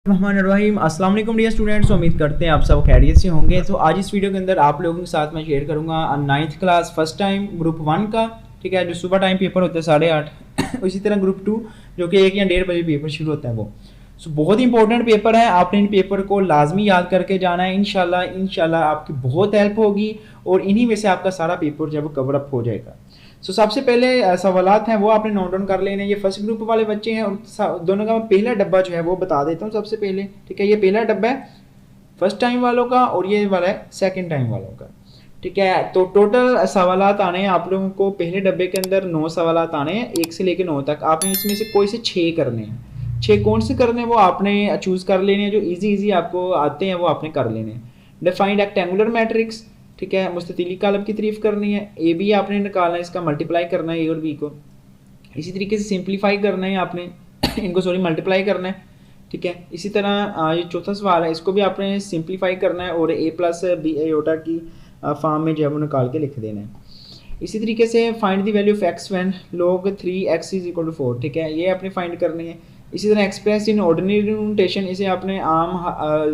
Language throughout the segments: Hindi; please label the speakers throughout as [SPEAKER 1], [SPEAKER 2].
[SPEAKER 1] रहमानिर्रहीम। अस्सलाम वालेकुम डियर स्टूडेंट्स, उम्मीद करते हैं आप सब खैरियत से होंगे। तो आज इस वीडियो के अंदर आप लोगों के साथ मैं शेयर करूंगा 9th class first time group 1 का, ठीक है, जो सुबह टाइम पेपर होता है 8:30 इसी तरह ग्रुप 2 जो कि 1 या 1:30 बजे पेपर शुरू होता है वो। सो बहुत इंपॉर्टेंट पेपर है, आपने इन पेपर को लाजमी याद करके जाना है। इंशाल्लाह आपकी बहुत हेल्प होगी और इन्हीं में से आपका सारा पेपर जो है वो कवर अप हो जाएगा। सबसे पहले सवालात हैं वो आपने नोट डाउन कर लेने। ये फर्स्ट ग्रुप वाले बच्चे हैं और दोनों का पहला डब्बा जो है वो बता देता हूँ सबसे पहले, ठीक है। ये पहला डब्बा है फर्स्ट टाइम वालों का और ये वाला है सेकंड टाइम वालों का, ठीक है। तो टोटल सवालात आने हैं आप लोगों को पहले डब्बे के अंदर 9 सवालात आने हैं, 1 से लेकर 9 तक। आपने इसमें से कोई से 6 करने हैं। 6 कौन से करने हैं वो आपने चूज़ कर लेने हैं, जो ईजी आपको आते हैं वो आपने कर लेने हैं। डिफाइंड रेक्टेंगुलर मैट्रिक्स, ठीक है, मुस्ततीली कालम की तारीफ करनी है। ए बी आपने निकालना है, इसका मल्टीप्लाई करना है ए और बी को। इसी तरीके से सिंप्लीफाई करना है आपने इनको मल्टीप्लाई करना है, ठीक है। इसी तरह ये चौथा सवाल है, इसको भी आपने सिंप्लीफाई करना है और ए प्लस बी एयोटा की फॉर्म में जो है वो निकाल के लिख देना है। इसी तरीके से find the value of x when log 3x = 4, ठीक है, ये आपने फाइंड करनी है। इसी तरह एक्सप्रेस इन ऑर्डिनरी नोटेशन, इसे आपने आम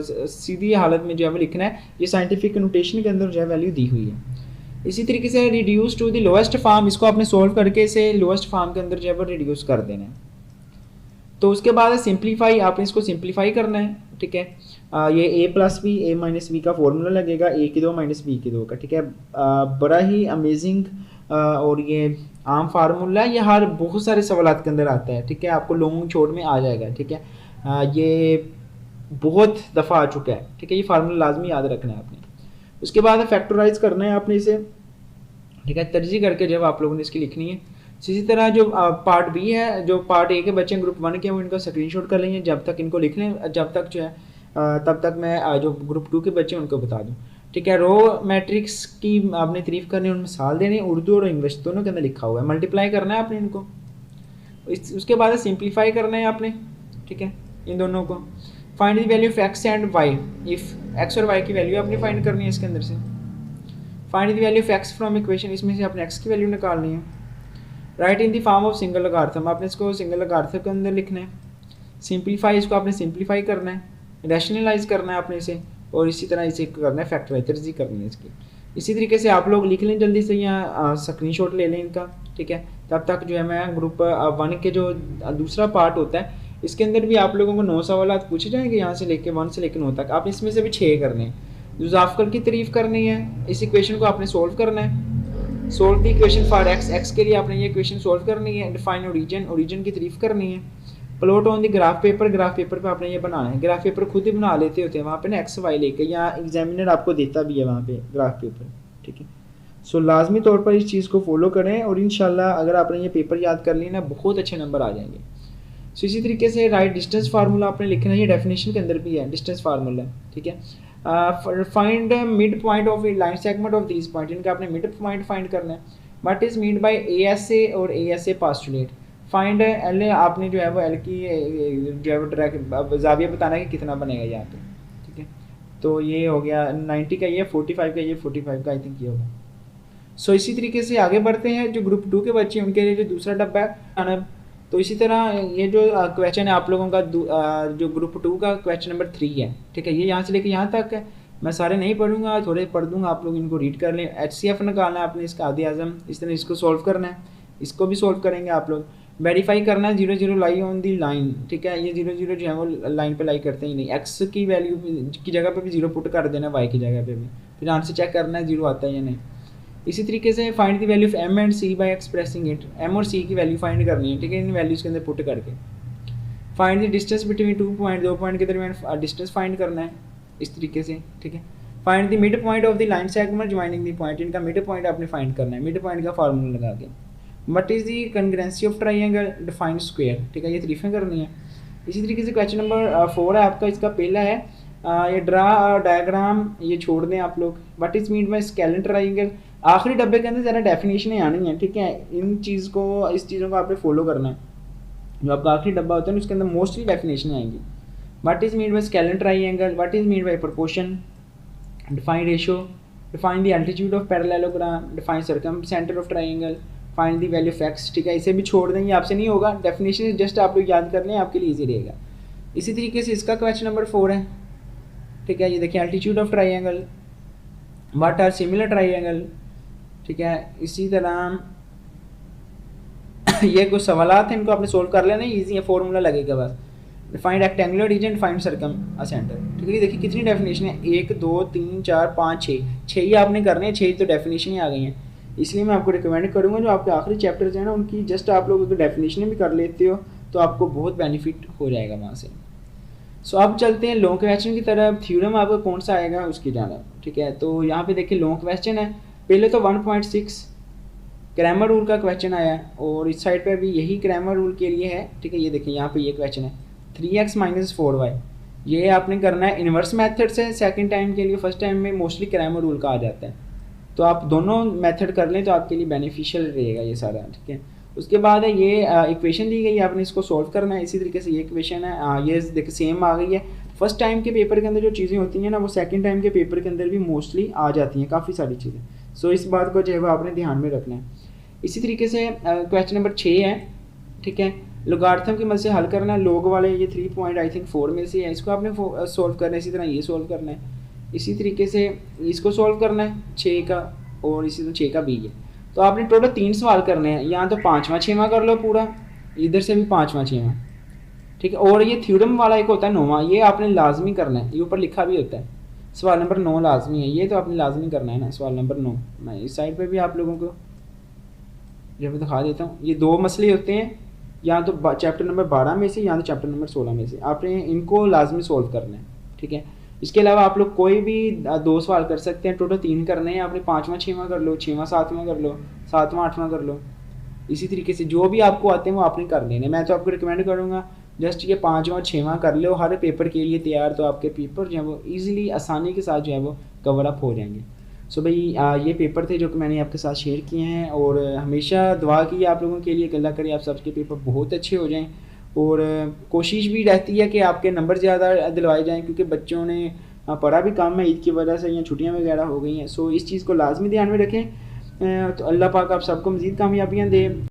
[SPEAKER 1] सीधी हालत में जो है वो लिखना है। ये साइंटिफिक नोटेशन के अंदर जो है वैल्यू दी हुई है। इसी तरीके से reduce to the lowest form, इसको आपने सोल्व करके इसे लोएस्ट फॉर्म के अंदर जो है वो रिड्यूस कर देना है। तो उसके बाद सिंप्लीफाई, आपने इसको सिंप्लीफाई करना है, ठीक है। ये a plus B A minus B का फॉर्मूला लगेगा a की 2 माइनस बी की 2 का, ठीक है। बड़ा ही अमेजिंग और ये आम फार्मूला है, ये हर बहुत सारे सवालात के अंदर आता है, ठीक है। आपको लॉन्ग छोड़ में आ जाएगा, ठीक है। ये बहुत दफ़ा आ चुका है, ठीक है। ये फार्मूला लाजमी याद रखना है आपने। उसके बाद फैक्टराइज करना है आपने इसे, ठीक है, तरजीह करके जब आप लोगों ने इसकी लिखनी है। इसी तरह जो पार्ट बी है, जो पार्ट ए के बच्चे ग्रुप 1 के वो इनका स्क्रीनशॉट कर लेंगे, जब तक इनको लिख लें, जब तक जो है तब तक मैं जो ग्रुप 2 के बच्चे उनको बता दूं, ठीक है। रो मैट्रिक्स की आपने तारीफ करनी, उनमें मिसाल देनी, उर्दू और इंग्लिश दोनों के अंदर लिखा हुआ है। मल्टीप्लाई करना है आपने इनको, उसके बाद सिंप्लीफाई करना है आपने, ठीक है, इन दोनों को। Find the value of X and Y, if X और वाई की वैल्यू आपने फाइंड करनी है इसके अंदर से। Find the value of X from equation, इसमें से आपने एक्स की वैल्यू निकालनी है। Write in the form of single logarithm, आपने इसको सिंगल लॉगरिथम के अंदर लिखना है। सिंप्लीफाई, इसको आपने सिंप्लीफाई करना है, रैशनलाइज करना है आपने इसे, और इसी तरह इसे करना है फैक्टराइज, तरजीह करनी है इसकी। इसी तरीके से आप लोग लिख लें जल्दी से, यहाँ स्क्रीनशॉट ले लें इनका, ठीक है। तब तक जो है मैं ग्रुप 1 के जो दूसरा पार्ट होता है इसके अंदर भी आप लोगों को 9 सवालात पूछे जाएंगे, यहाँ से लेके 1 से लेकर 9 तक। आप इसमें से भी 6 करने हैं। जुज़ाफ़कर की तारीफ करनी है, इस इक्वेशन को आपने सोल्व करना है। Solve the equation for x के लिए आपने ये इक्वेशन सोल्व करनी है। डिफाइन ओरिजिन की तारीफ करनी है। Plot on the graph paper पे आपने ये बनाना है। ग्राफ पेपर खुद ही बना लेते होते हैं वहाँ पे ना, एक्स वाई लेके, या एग्जामिनर आपको देता भी है वहाँ पे ग्राफ पेपर, ठीक है। सो लाजमी तौर पर इस चीज़ को फॉलो करें और इंशाल्लाह अगर आपने ये पेपर याद कर लिया ना, बहुत अच्छे नंबर आ जाएंगे। सो इसी तरीके से राइट डिस्टेंस फार्मूला आपने लिखना है, ये डेफिनेशन के अंदर भी है डिस्टेंस फार्मूला, ठीक है। Find mid point of line segment of this point, इनका आपने मिड पॉइंट फाइंड करना है। What is mean by ASA और ASA पास्टुलेट। फाइंड एल, आपने जो है वो एल की जो है वो डायरेक्ट जाविया बताना है कि कितना बनेगा यहाँ पे, ठीक है। तो ये हो गया 90 का, ये 45 का, ये 45 का, आई थिंक ये होगा। सो इसी तरीके से आगे बढ़ते हैं। जो ग्रुप 2 के बच्चे उनके लिए जो दूसरा डब्बा है, तो इसी तरह ये जो क्वेश्चन है आप लोगों का जो ग्रुप 2 का क्वेश्चन नंबर 3 है, ठीक है। ये यहाँ से लेकर यहाँ तक है, मैं सारे नहीं पढ़ूंगा, थोड़े पढ़ दूंगा, आप लोग इनको रीड कर लें। HCF निकालना है आपने इसका, आदि आज़म, इस तरह इसको सॉल्व करना है, इसको भी सॉल्व करेंगे आप लोग। वेरीफाई करना है 0 0 लाई ऑन दी लाइन, ठीक है। ये 0 0 जो है वो लाइन पे लाई करते ही नहीं। एक्स की वैल्यू की जगह पे भी 0 पुट कर देना, वाई की जगह पे भी, फिर आंसर चेक करना है 0 आता है या नहीं। इसी तरीके से find the value of M and C by expressing it, M और सी की वैल्यू फाइंड करनी है, ठीक है, इन वैल्यूज़ के अंदर पुट करके। Find the distance between 2 point के दरमियान डिस्टेंस फाइंड करना है इस तरीके से, ठीक है। Find the mid point of the line segment joining the point, इनका मिड पॉइंट आपने फाइंड करना है, मिड पॉइंट का फार्मूला लगा के। What is the congruency of triangle, define square, ठीक है, ये तरीफें करनी है। इसी तरीके से क्वेश्चन नंबर 4 है आपका, इसका पहला है ये ड्रा डायग्राम, ये छोड़ दें आप लोग। What is mean by skeleton triangle, आखिरी डब्बे के अंदर ज़रा डेफिनेशनें आनी है, ठीक है। इन चीज़ को, इस चीज़ों को आपने फॉलो करना है। जो आपका आखिरी डब्बा होता है उसके अंदर मोस्टली डेफिनेशन आएंगी। What is mean by skeleton triangle, what is mean by proportion, define ratio, define the altitude of parallelogram, define circum centre of triangle, find the value of x, ठीक है। इसे भी छोड़ देंगे, आपसे नहीं होगा, डेफिनेशन जस्ट आप लोग याद कर लें, आपके लिए ईजी रहेगा। इसी तरीके से इसका क्वेश्चन नंबर 4 है, ठीक है। ये देखिए altitude of triangle, what are similar triangle, ठीक है। इसी तरह ये कुछ सवालात हैं, इनको आपने सोल्व कर लेना, ईजी है, फॉर्मूला लगेगा बस। Find rectangular reason, find circum अ सेंटर, ठीक है। ये देखिए कितनी डेफिनेशन है, 1 2 3 4 5 6 ही आपने करने हैं, 6 तो डेफिनेशन ही आ गई हैं। इसलिए मैं आपको रिकमेंड करूँगा जो आपके आखिरी चैप्टर्स हैं ना उनकी जस्ट आप लोग अगर डेफिनेशन भी कर लेते हो तो आपको बहुत बेनिफिट हो जाएगा वहाँ से। सो अब चलते हैं लॉन्ग क्वेश्चन की तरफ। थ्योरम आपका कौन सा आएगा उसकी जाना, ठीक है। तो यहाँ पे देखिए लॉन्ग क्वेश्चन है, पहले तो 1.6 क्रैमर रूल का क्वेश्चन आया है और इस साइड पे भी यही क्रैमर रूल के लिए है, ठीक है। ये देखिए यहाँ पे ये क्वेश्चन है 3x - 4y, ये आपने करना है इन्वर्स मेथड से सेकंड टाइम के लिए। फर्स्ट टाइम में मोस्टली क्रैमर रूल का आ जाता है, तो आप दोनों मेथड कर लें तो आपके लिए बेनिफिशियल रहेगा ये सारा, ठीक है। उसके बाद है ये इक्वेशन दी गई है, आपने इसको सॉल्व करना है। इसी तरीके से ये इक्वेशन है, ये देखिए सेम आ गई है। फर्स्ट टाइम के पेपर के अंदर जो चीज़ें होती हैं ना वो सेकंड टाइम के पेपर के अंदर भी मोस्टली आ जाती हैं, काफ़ी सारी चीज़ें। सो इस बात को जो है वो आपने ध्यान में रखना है। इसी तरीके से क्वेश्चन नंबर 6 है, ठीक है। लोगार्थम की मदद से हल करना है, लोग वाले ये 3.4 में से है, इसको आपने सॉल्व करना है। इसी तरह ये सॉल्व करना है, इसी तरीके से इसको सॉल्व करना है 6 का, और इसी तरह 6 का भी है। तो आपने टोटल 3 सवाल करने हैं, यहाँ तो 5वां 6वां कर लो पूरा, इधर से भी 5वां 6वां, ठीक है। और ये थ्योरम वाला एक होता है 9वां, ये आपने लाजमी करना है, ये ऊपर लिखा भी होता है। सवाल नंबर 9 लाजमी है, ये तो आपने लाजमी करना है ना, सवाल नंबर 9। मैं इस साइड पे भी आप लोगों को जब दिखा देता हूँ, ये 2 मसले होते हैं, या तो चैप्टर नंबर 12 में से या तो चैप्टर नंबर 16 में से, आपने इनको लाजमी सॉल्व करना है, ठीक है। इसके अलावा आप लोग कोई भी 2 सवाल कर सकते हैं, टोटल 3 करने हैं। आपने 5वां 6वां कर लो, 6वां 7वां कर लो, 7वां 8वां कर लो। इसी तरीके से जो भी आपको आते हैं वो आपने कर लेने। मैं तो आपको रिकमेंड करूँगा जस्ट ये 5वां 6वां कर लो, हर पेपर के लिए तैयार, तो आपके पेपर जो है वो ईजिली आसानी के साथ जो है वो कवर अप हो जाएंगे। सो भाई ये पेपर थे जो कि मैंने आपके साथ शेयर किए हैं, और हमेशा दुआ की आप लोगों के लिए, अल्लाह करे आप सबके पेपर बहुत अच्छे हो जाएं, और कोशिश भी रहती है कि आपके नंबर ज़्यादा दिलवाए जाएं, क्योंकि बच्चों ने पढ़ा भी कम है ईद की वजह से, या छुट्टियां वगैरह हो गई हैं। सो इस चीज़ को लाजमी ध्यान में रखें। तो अल्लाह पाक आप सबको मज़ीद कामयाबियाँ दे।